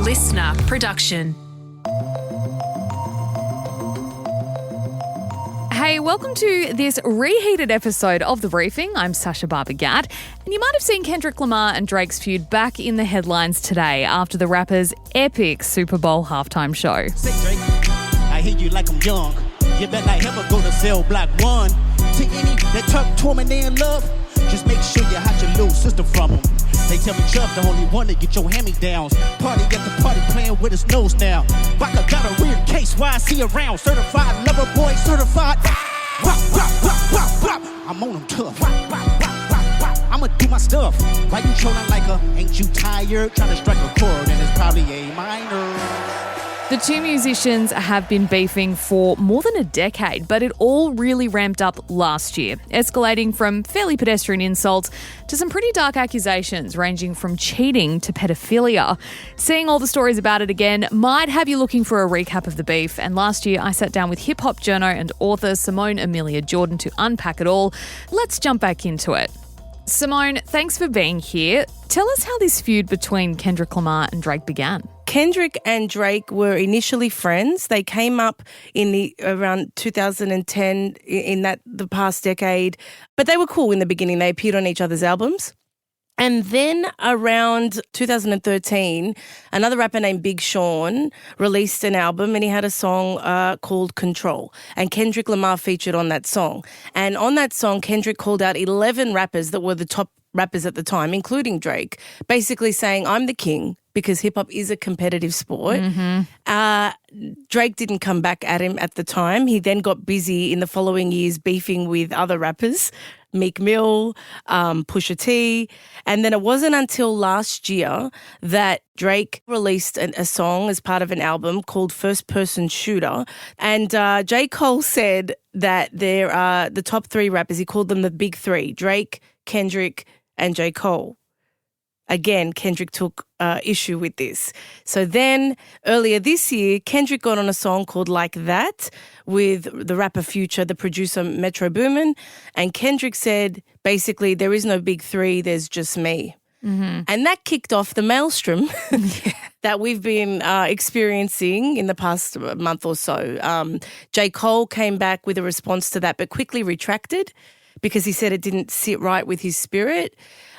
listener production. Hey, welcome to this reheated episode of The Briefing. I'm Sasha Barbagat, and you might have seen Kendrick Lamar and Drake's feud back in the headlines today after the rapper's epic Super Bowl halftime show. Say, Drake, I hear you like I'm young. You better not ever go to cell block 1. To any that talk torment in love, just make sure you hide your little sister from them. They tell me Chubb the only one to get your hand-me-downs. Party at the party playing with his nose now. Baka got a weird case, why I see around. Certified lover boy, certified. Wop, wop, wop, wop, wop. I'm on them tough. Wop, wop, wop, wop, wop. I'ma do my stuff. Why you trolling like a, ain't you tired? Trying to strike a chord and it's probably A minor. The two musicians have been beefing for more than a decade, but it all really ramped up last year, escalating from fairly pedestrian insults to some pretty dark accusations ranging from cheating to pedophilia. Seeing all the stories about it again might have you looking for a recap of the beef, and last year I sat down with hip-hop journo and author Simone Amelia Jordan to unpack it all. Let's jump back into it. Simone, thanks for being here. Tell us how this feud between Kendrick Lamar and Drake began. Kendrick and Drake were initially friends. They came up in around 2010 in the past decade, but they were cool in the beginning. They appeared on each other's albums. And then around 2013, another rapper named Big Sean released an album and he had a song called Control. And Kendrick Lamar featured on that song. And on that song, Kendrick called out 11 rappers that were the top rappers at the time, including Drake, basically saying, I'm the king because hip-hop is a competitive sport. Drake didn't come back at him at the time. He then got busy in the following years beefing with other rappers, Meek Mill, Pusha T. And then it wasn't until last year that Drake released a song as part of an album called First Person Shooter. And J. Cole said that there are the top 3 rappers. He called them the big 3, Drake, Kendrick, and J. Cole. Again, Kendrick took issue with this. So then earlier this year, Kendrick got on a song called Like That with the rapper Future, the producer Metro Boomin. And Kendrick said, basically, there is no big 3, there's just me. Mm-hmm. And that kicked off the maelstrom that we've been experiencing in the past month or so. J. Cole came back with a response to that, but quickly retracted because he said it didn't sit right with his spirit.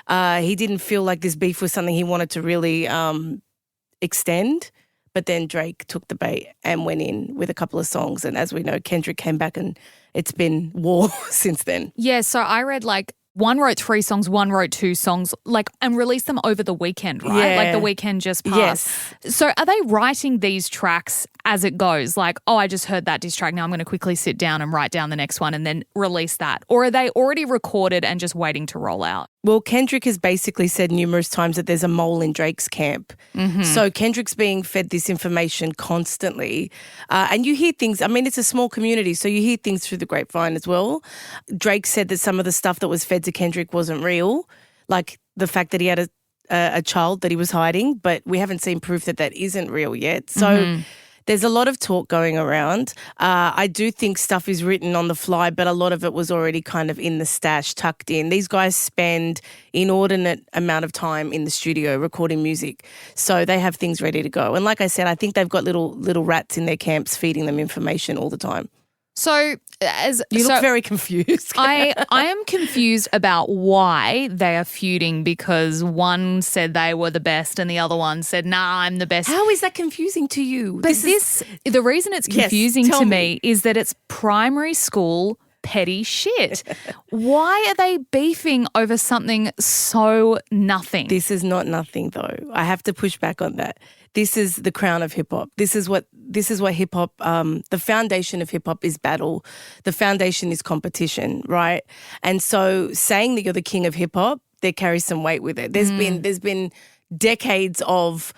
He didn't feel like this beef was something he wanted to really extend. But then Drake took the bait and went in with a couple of songs. And as we know, Kendrick came back and it's been war since then. Yeah, so I read one wrote 3 songs, one wrote 2 songs, and released them over the weekend, right? Yeah. Like the weekend just passed. Yes. So are they writing these tracks as it goes? Like, oh, I just heard that diss track. Now I'm going to quickly sit down and write down the next one and then release that. Or are they already recorded and just waiting to roll out? Well, Kendrick has basically said numerous times that there's a mole in Drake's camp. Mm-hmm. So Kendrick's being fed this information constantly. And you hear things, it's a small community, so you hear things through the grapevine as well. Drake said that some of the stuff that was fed to Kendrick wasn't real, like the fact that he had a child that he was hiding, but we haven't seen proof that that isn't real yet. So there's a lot of talk going around. I do think stuff is written on the fly, but a lot of it was already kind of in the stash, tucked in. These guys spend inordinate amount of time in the studio recording music, so they have things ready to go. And like I said, I think they've got little rats in their camps feeding them information all the time. So you look very confused. I am confused about why they are feuding, because one said they were the best and the other one said, nah, I'm the best. How is that confusing to you? But the reason it's confusing to me is that it's primary school petty shit. Why are they beefing over something so nothing? This is not nothing, though. I have to push back on that. This is the crown of hip hop. This is what hip hop. The foundation of hip hop is battle. The foundation is competition, right? And so, saying that you're the king of hip hop, there carries some weight with it. There's been decades of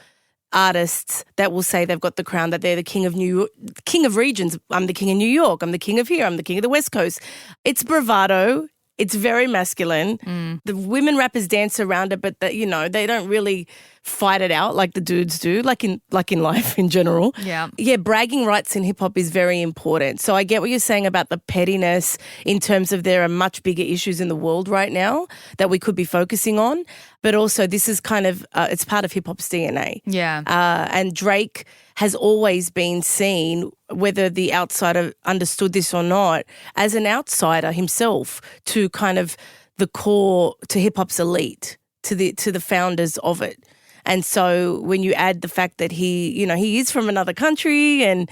artists that will say they've got the crown, that they're the king of New York, king of regions. I'm the king of New York. I'm the king of here. I'm the king of the West Coast. It's bravado. It's very masculine. The women rappers dance around it, but they don't really fight it out like the dudes do, like in life in general. Yeah, bragging rights in hip hop is very important. So I get what you're saying about the pettiness in terms of there are much bigger issues in the world right now that we could be focusing on. But also this is kind of, it's part of hip hop's DNA. Yeah. And Drake has always been seen, whether the outsider understood this or not, as an outsider himself to kind of the core, to hip hop's elite, to the founders of it. And so when you add the fact that he is from another country and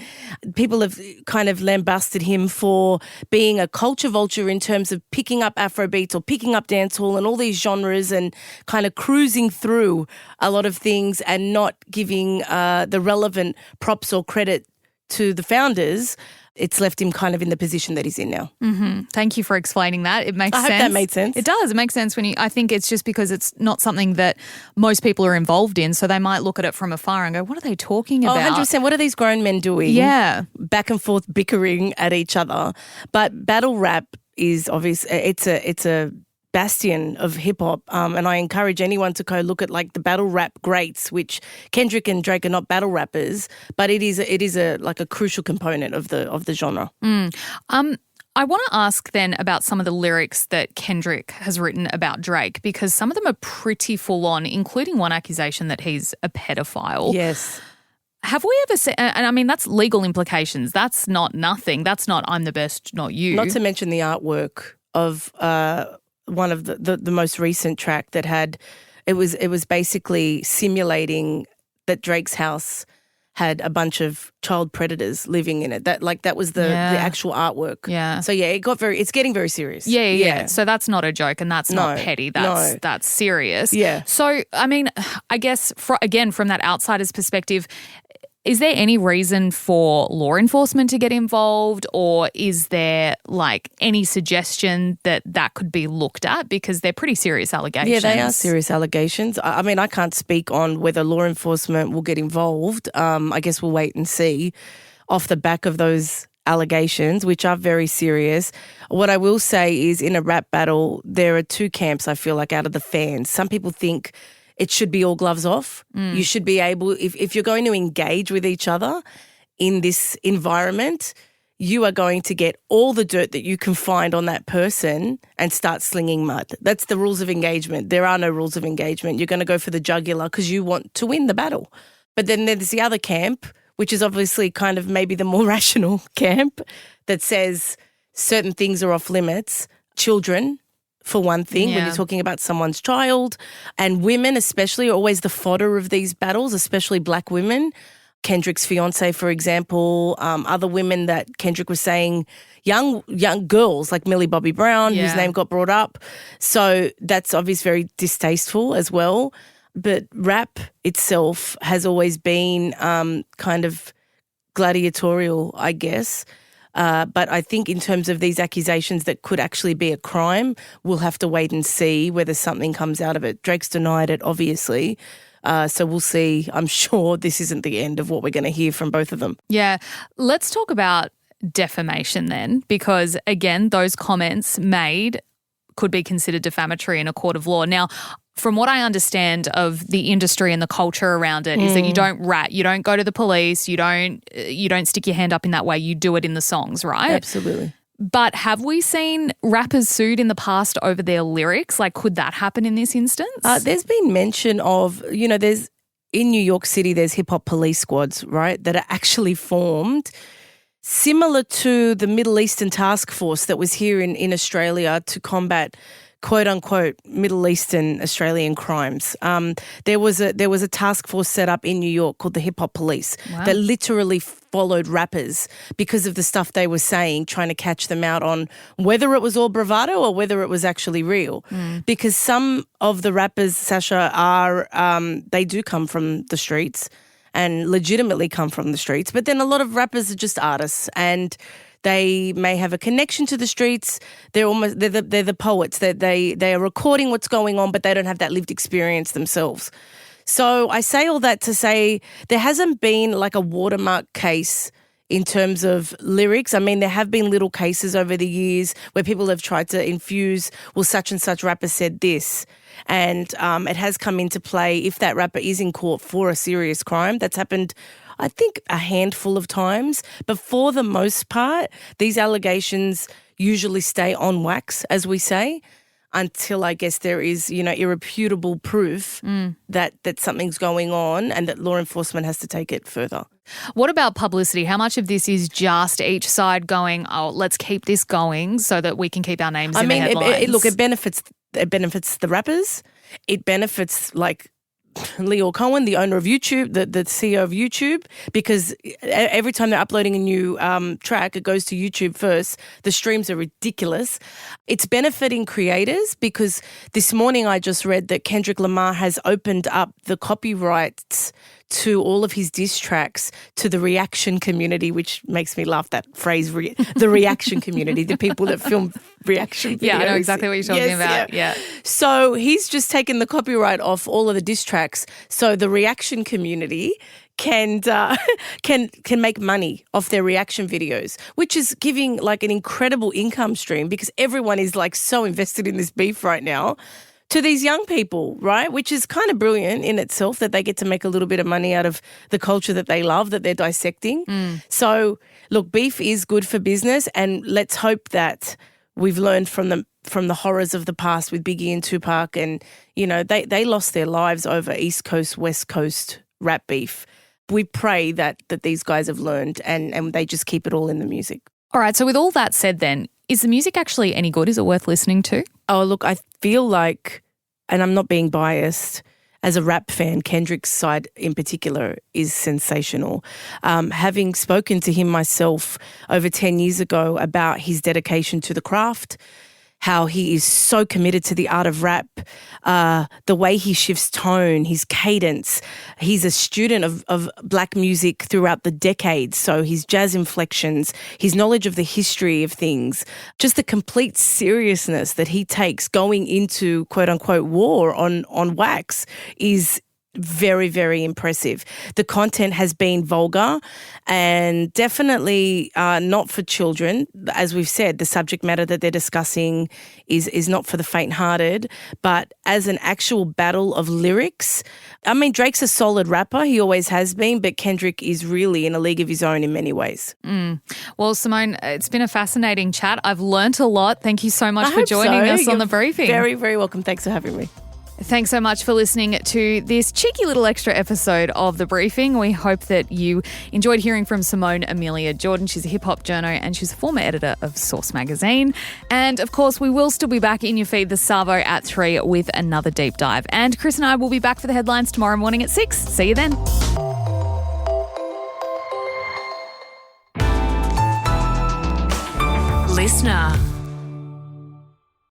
people have kind of lambasted him for being a culture vulture in terms of picking up Afrobeats or picking up dancehall and all these genres and kind of cruising through a lot of things and not giving the relevant props or credit to the founders, it's left him kind of in the position that he's in now. Mm-hmm. Thank you for explaining that. It makes sense. I hope that made sense. It does. It makes sense I think it's just because it's not something that most people are involved in, so they might look at it from afar and go, what are they talking about? 100%. What are these grown men doing? Yeah. Back and forth bickering at each other. But battle rap is obvious. It's a bastion of hip hop, and I encourage anyone to go look at like the battle rap greats, which Kendrick and Drake are not battle rappers, but it is a crucial component of the genre. I want to ask then about some of the lyrics that Kendrick has written about Drake, because some of them are pretty full on, including one accusation that he's a pedophile. Yes. Have we ever seen, and I mean, that's legal implications. That's not nothing. That's not I'm the best, not you. Not to mention the artwork of one of the most recent track that had, it was basically simulating that Drake's house had a bunch of child predators living in it. That was the actual artwork. Yeah. So yeah, it's getting very serious. Yeah. So that's not a joke and that's not petty. That's serious. Yeah. So I mean, I guess again from that outsider's perspective, is there any reason for law enforcement to get involved, or is there like any suggestion that could be looked at, because they're pretty serious allegations? Yeah, they are serious allegations. I mean, I can't speak on whether law enforcement will get involved. I guess we'll wait and see off the back of those allegations, which are very serious. What I will say is in a rap battle, there are two camps, I feel like, out of the fans. Some people think it should be all gloves off. You should be able, if you're going to engage with each other in this environment, you are going to get all the dirt that you can find on that person and start slinging mud. That's the rules of engagement. There are no rules of engagement. You're going to go for the jugular because you want to win the battle. But then there's the other camp, which is obviously kind of maybe the more rational camp, that says certain things are off limits. Children, for one thing, when you're talking about someone's child, and women especially are always the fodder of these battles, especially black women. Kendrick's fiance, for example, other women that Kendrick was saying, young girls like Millie Bobby Brown, whose name got brought up. So that's obviously very distasteful as well. But rap itself has always been kind of gladiatorial, I guess. But I think in terms of these accusations that could actually be a crime, we'll have to wait and see whether something comes out of it. Drake's denied it, obviously. So we'll see. I'm sure this isn't the end of what we're going to hear from both of them. Yeah. Let's talk about defamation then, because, again, those comments made could be considered defamatory in a court of law. Now, from what I understand of the industry and the culture around it is that you don't rat, you don't go to the police, you don't stick your hand up in that way, you do it in the songs, right? Absolutely. But have we seen rappers sued in the past over their lyrics? Like, could that happen in this instance? There's been mention of, there's in New York City, there's hip-hop police squads, right, that are actually formed similar to the Middle Eastern task force that was here in Australia to combat quote-unquote Middle Eastern Australian crimes. There was a task force set up in New York called the Hip Hop Police that literally followed rappers because of the stuff they were saying, trying to catch them out on whether it was all bravado or whether it was actually real. Because some of the rappers, Sasha, are they do come from the streets and legitimately come from the streets, but then a lot of rappers are just artists and they may have a connection to the streets. They're the poets. They are recording what's going on, but they don't have that lived experience themselves. So I say all that to say there hasn't been like a watermark case in terms of lyrics. I mean, there have been little cases over the years where people have tried to infuse, well, such and such rapper said this. And it has come into play if that rapper is in court for a serious crime. That's happened, I think, a handful of times. But for the most part, these allegations usually stay on wax, as we say, until I guess there is, irrefutable proof that something's going on and that law enforcement has to take it further. What about publicity? How much of this is just each side going, oh, let's keep this going so that we can keep our names in the headlines? It benefits the rappers. It benefits like Leo Cohen, the owner of YouTube, the CEO of YouTube, because every time they're uploading a new track, it goes to YouTube first. The streams are ridiculous. It's benefiting creators because this morning I just read that Kendrick Lamar has opened up the copyrights to all of his diss tracks to the reaction community, which makes me laugh, that phrase, the reaction community, the people that film reaction videos. Yeah, I know exactly what you're talking about. Yeah. So he's just taken the copyright off all of the diss tracks so the reaction community can make money off their reaction videos, which is giving like an incredible income stream because everyone is like so invested in this beef right now. To these young people, right, which is kind of brilliant in itself that they get to make a little bit of money out of the culture that they love, that they're dissecting. So, look, beef is good for business, and let's hope that we've learned from the horrors of the past with Biggie and Tupac, and, they lost their lives over East Coast, West Coast rap beef. We pray that these guys have learned and they just keep it all in the music. All right, so with all that said then, is the music actually any good? Is it worth listening to? Oh, look, I feel like, and I'm not being biased, as a rap fan, Kendrick's side in particular is sensational. Having spoken to him myself over 10 years ago about his dedication to the craft, how he is so committed to the art of rap, the way he shifts tone, his cadence. He's a student of black music throughout the decades, so his jazz inflections, his knowledge of the history of things, just the complete seriousness that he takes going into quote-unquote war on wax is very, very impressive. The content has been vulgar and definitely not for children. As we've said, the subject matter that they're discussing is not for the faint-hearted, but as an actual battle of lyrics, I mean, Drake's a solid rapper. He always has been, but Kendrick is really in a league of his own in many ways. Well, Simone, it's been a fascinating chat. I've learnt a lot. Thank you so much for joining us on The Briefing. Very, very welcome. Thanks for having me. Thanks so much for listening to this cheeky little extra episode of The Briefing. We hope that you enjoyed hearing from Simone Amelia Jordan. She's a hip-hop journo and she's a former editor of Source magazine. And, of course, we will still be back in your feed this Savo at 3 with another deep dive. And Chris and I will be back for the headlines tomorrow morning at 6. See you then. Listener.